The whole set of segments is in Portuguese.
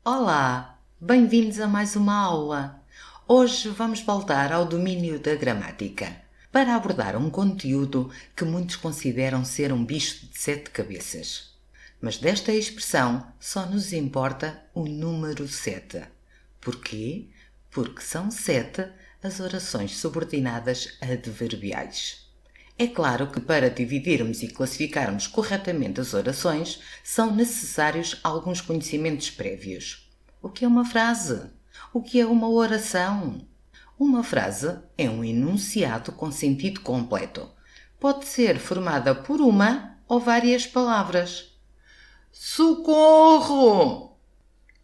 Olá, bem-vindos a mais uma aula. Hoje vamos voltar ao domínio da gramática para abordar um conteúdo que muitos consideram ser um bicho de 7 cabeças. Mas desta expressão só nos importa o número 7. Porquê? Porque são 7 as orações subordinadas adverbiais. É claro que para dividirmos e classificarmos corretamente as orações são necessários alguns conhecimentos prévios. O que é uma frase? O que é uma oração? Uma frase é um enunciado com sentido completo. Pode ser formada por uma ou várias palavras. Socorro!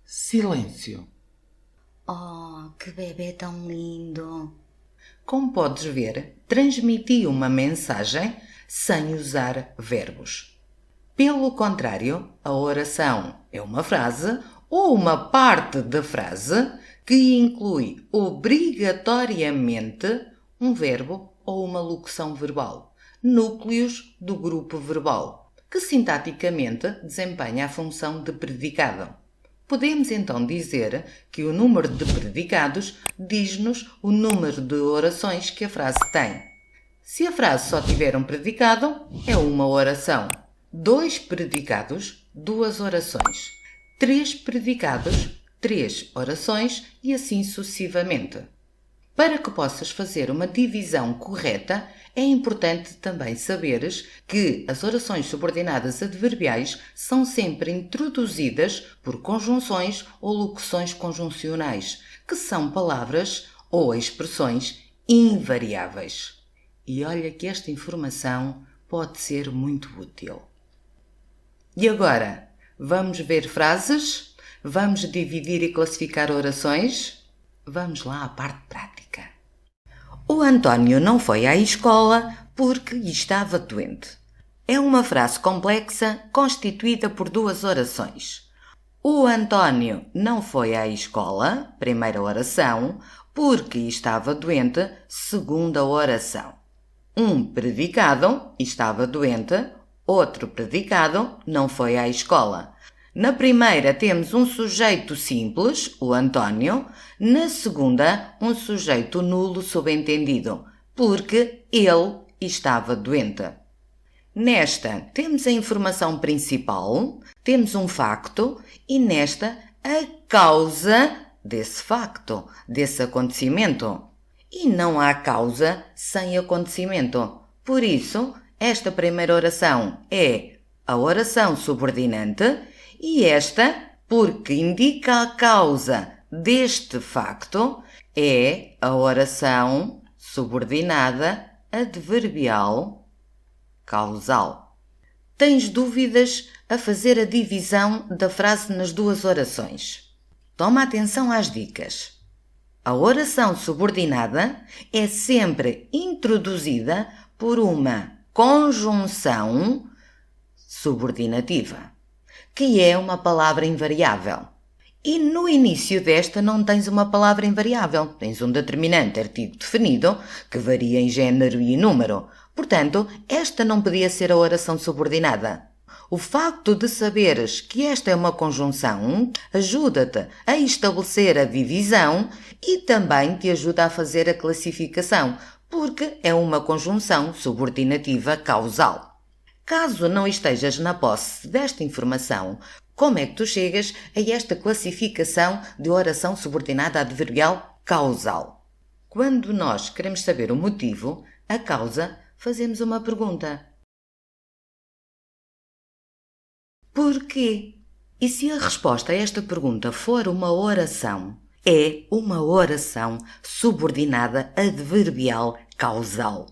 Silêncio. Oh, que bebê tão lindo! Como podes ver, transmiti uma mensagem sem usar verbos. Pelo contrário, a oração é uma frase ou uma parte da frase que inclui obrigatoriamente um verbo ou uma locução verbal, núcleos do grupo verbal, que sintaticamente desempenha a função de predicado. Podemos então dizer que o número de predicados diz-nos o número de orações que a frase tem. Se a frase só tiver um predicado, é uma oração. 2 predicados, 2 orações. 3 predicados, 3 orações e assim sucessivamente. Para que possas fazer uma divisão correta, é importante também saberes que as orações subordinadas adverbiais são sempre introduzidas por conjunções ou locuções conjuncionais, que são palavras ou expressões invariáveis. E olha que esta informação pode ser muito útil. E agora, vamos ver frases? Vamos dividir e classificar orações? Vamos lá à parte prática. O António não foi à escola porque estava doente. É uma frase complexa constituída por 2 orações. O António não foi à escola, primeira oração, porque estava doente, segunda oração. Um predicado, estava doente, outro predicado, não foi à escola. Na primeira temos um sujeito simples, o António. Na segunda, um sujeito nulo subentendido, porque ele estava doente. Nesta temos a informação principal, temos um facto e nesta a causa desse facto, desse acontecimento. E não há causa sem acontecimento. Por isso, esta primeira oração é a oração subordinante e esta, porque indica a causa deste facto, é a oração subordinada adverbial causal. Tens dúvidas a fazer a divisão da frase nas 2 orações? Toma atenção às dicas. A oração subordinada é sempre introduzida por uma conjunção subordinativa, que é uma palavra invariável. E no início desta não tens uma palavra invariável, tens um determinante artigo definido que varia em género e número. Portanto, esta não podia ser a oração subordinada. O facto de saberes que esta é uma conjunção ajuda-te a estabelecer a divisão e também te ajuda a fazer a classificação, porque é uma conjunção subordinativa causal. Caso não estejas na posse desta informação, como é que tu chegas a esta classificação de oração subordinada adverbial causal? Quando nós queremos saber o motivo, a causa, fazemos uma pergunta. Porquê? E se a resposta a esta pergunta for uma oração, é uma oração subordinada adverbial causal.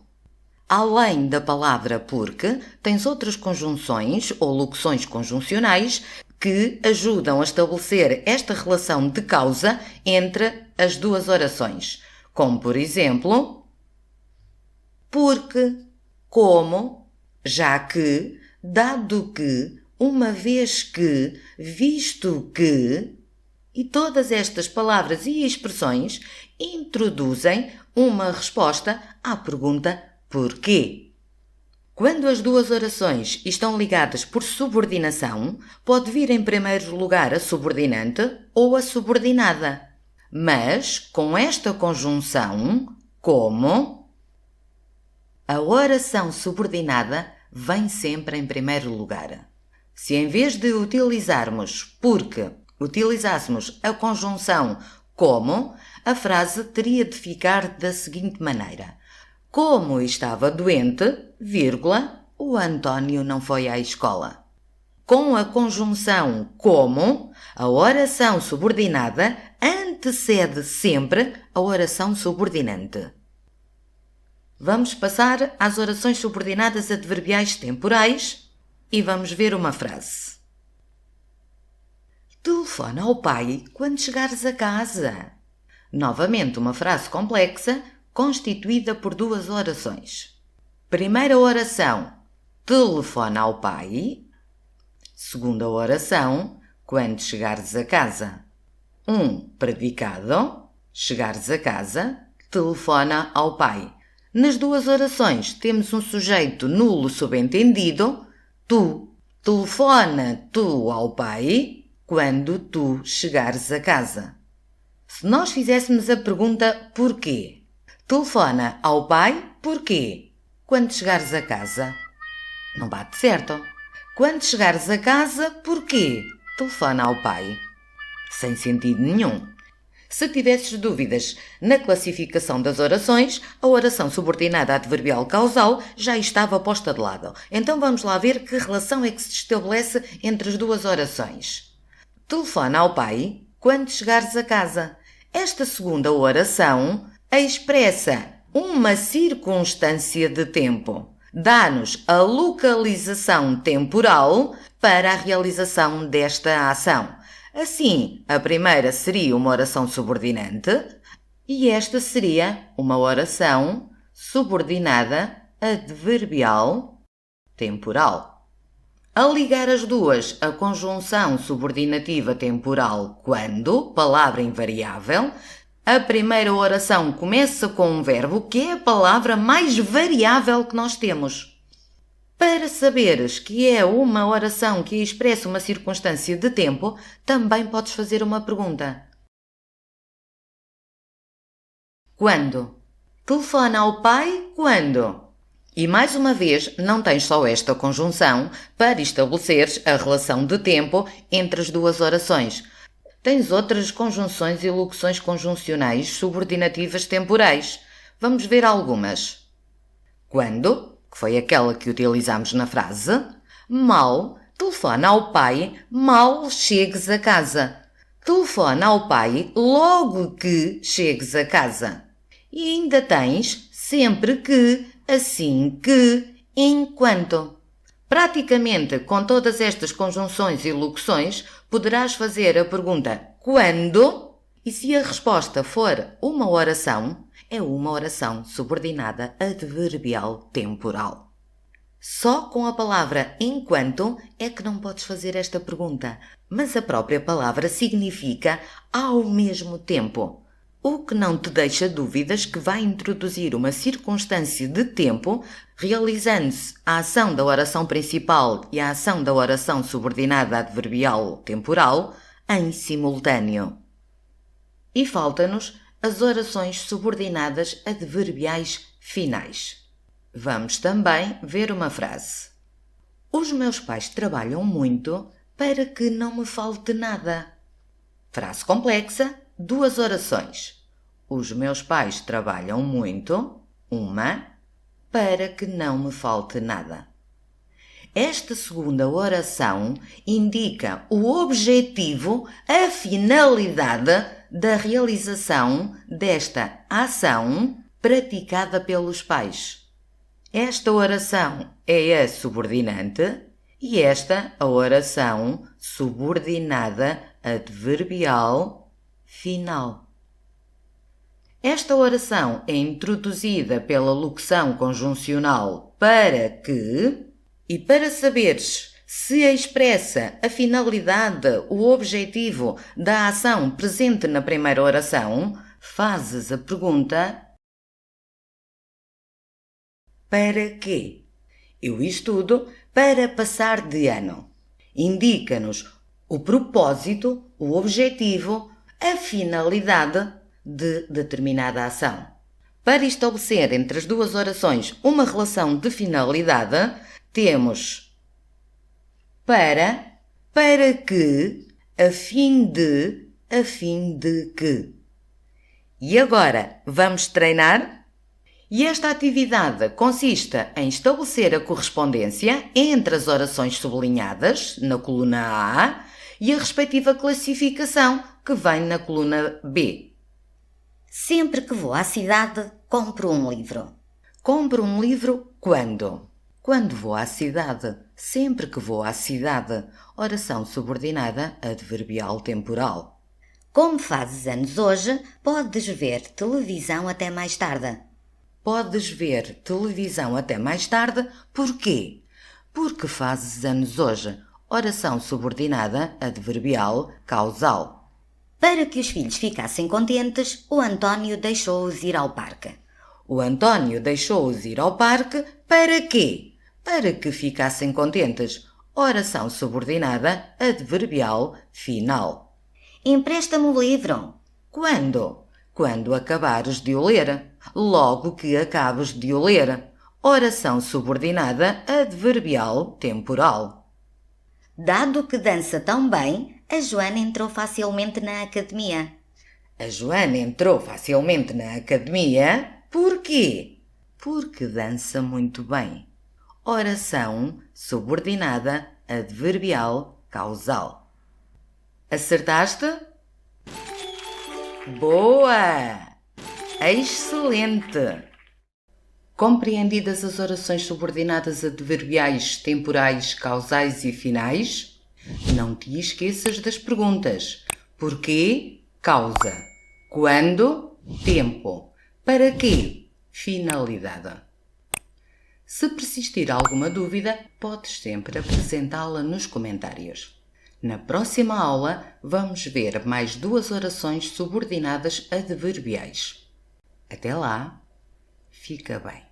Além da palavra porque, tens outras conjunções ou locuções conjuncionais que ajudam a estabelecer esta relação de causa entre as 2 orações, como por exemplo, porque, como, já que, dado que, uma vez que, visto que, e todas estas palavras e expressões introduzem uma resposta à pergunta porquê. Quando as duas orações estão ligadas por subordinação, pode vir em primeiro lugar a subordinante ou a subordinada. Mas, com esta conjunção, como, a oração subordinada vem sempre em primeiro lugar. Se em vez de utilizarmos porque, utilizássemos a conjunção como, a frase teria de ficar da seguinte maneira: como estava doente, vírgula, o António não foi à escola. Com a conjunção como, a oração subordinada antecede sempre a oração subordinante. Vamos passar às orações subordinadas adverbiais temporais e vamos ver uma frase. Telefona ao pai quando chegares a casa. Novamente uma frase complexa constituída por duas orações. Primeira oração, telefona ao pai. Segunda oração, quando chegares a casa. Predicado, chegares a casa, telefona ao pai. Nas duas orações temos um sujeito nulo subentendido, tu. Telefona tu ao pai quando tu chegares a casa. Se nós fizéssemos a pergunta porquê? Telefona ao pai porquê? Quando chegares a casa. Não bate certo. Quando chegares a casa, porquê? Telefona ao pai. Sem sentido nenhum. Se tivesses dúvidas na classificação das orações, a oração subordinada adverbial causal já estava posta de lado. Então vamos lá ver que relação é que se estabelece entre as duas orações. Telefona ao pai quando chegares a casa. Esta segunda oração expressa uma circunstância de tempo. Dá-nos a localização temporal para a realização desta ação. Assim, a primeira seria uma oração subordinante e esta seria uma oração subordinada adverbial temporal. Ao ligar as duas, a conjunção subordinativa temporal quando, palavra invariável, a primeira oração começa com um verbo que é a palavra mais variável que nós temos. Para saberes que é uma oração que expressa uma circunstância de tempo, também podes fazer uma pergunta. Quando? Telefona ao pai quando? E mais uma vez, não tens só esta conjunção para estabeleceres a relação de tempo entre as duas orações. Tens outras conjunções e locuções conjuncionais subordinativas temporais. Vamos ver algumas. Quando, que foi aquela que utilizamos na frase, mal, telefona ao pai mal chegues a casa. Telefona ao pai logo que chegues a casa. E ainda tens sempre que, assim que, enquanto. Praticamente com todas estas conjunções e locuções, poderás fazer a pergunta quando? E se a resposta for uma oração, é uma oração subordinada adverbial temporal. Só com a palavra enquanto é que não podes fazer esta pergunta, mas a própria palavra significa ao mesmo tempo. O que não te deixa dúvidas que vai introduzir uma circunstância de tempo, realizando-se a ação da oração principal e a ação da oração subordinada adverbial temporal em simultâneo. E falta-nos as orações subordinadas adverbiais finais. Vamos também ver uma frase. Os meus pais trabalham muito para que não me falte nada. Frase complexa, duas orações. Os meus pais trabalham muito, uma, para que não me falte nada. Esta segunda oração indica o objetivo, a finalidade da realização desta ação praticada pelos pais. Esta oração é a subordinante e esta a oração subordinada adverbial final. Esta oração é introduzida pela locução conjuncional para que, e para saberes se expressa a finalidade, o objetivo da ação presente na primeira oração, fazes a pergunta para quê? Eu estudo para passar de ano. Indica-nos o propósito, o objetivo, a finalidade de determinada ação. Para estabelecer entre as duas orações uma relação de finalidade, temos para que, a fim de que. E agora, vamos treinar? E esta atividade consiste em estabelecer a correspondência entre as orações sublinhadas, na coluna A, e a respectiva classificação, que vem na coluna B. Sempre que vou à cidade, compro um livro. Compro um livro quando? Quando vou à cidade. Sempre que vou à cidade. Oração subordinada adverbial temporal. Como fazes anos hoje, podes ver televisão até mais tarde. Podes ver televisão até mais tarde, porquê? Porque fazes anos hoje. Oração subordinada adverbial causal. Para que os filhos ficassem contentes, o António deixou-os ir ao parque. O António deixou-os ir ao parque para quê? Para que ficassem contentes. Oração subordinada adverbial final. Empresta-me o livro. Quando? Quando acabares de o ler. Logo que acabes de o ler. Oração subordinada adverbial temporal. Dado que dança tão bem, a Joana entrou facilmente na academia. A Joana entrou facilmente na academia. Porquê? Porque dança muito bem. Oração subordinada adverbial causal. Acertaste? Boa! Excelente! Compreendidas as orações subordinadas adverbiais, temporais, causais e finais, não te esqueças das perguntas. Porquê? Causa. Quando? Tempo. Para quê? Finalidade. Se persistir alguma dúvida, podes sempre apresentá-la nos comentários. Na próxima aula, vamos ver mais 2 orações subordinadas adverbiais. Até lá, fica bem.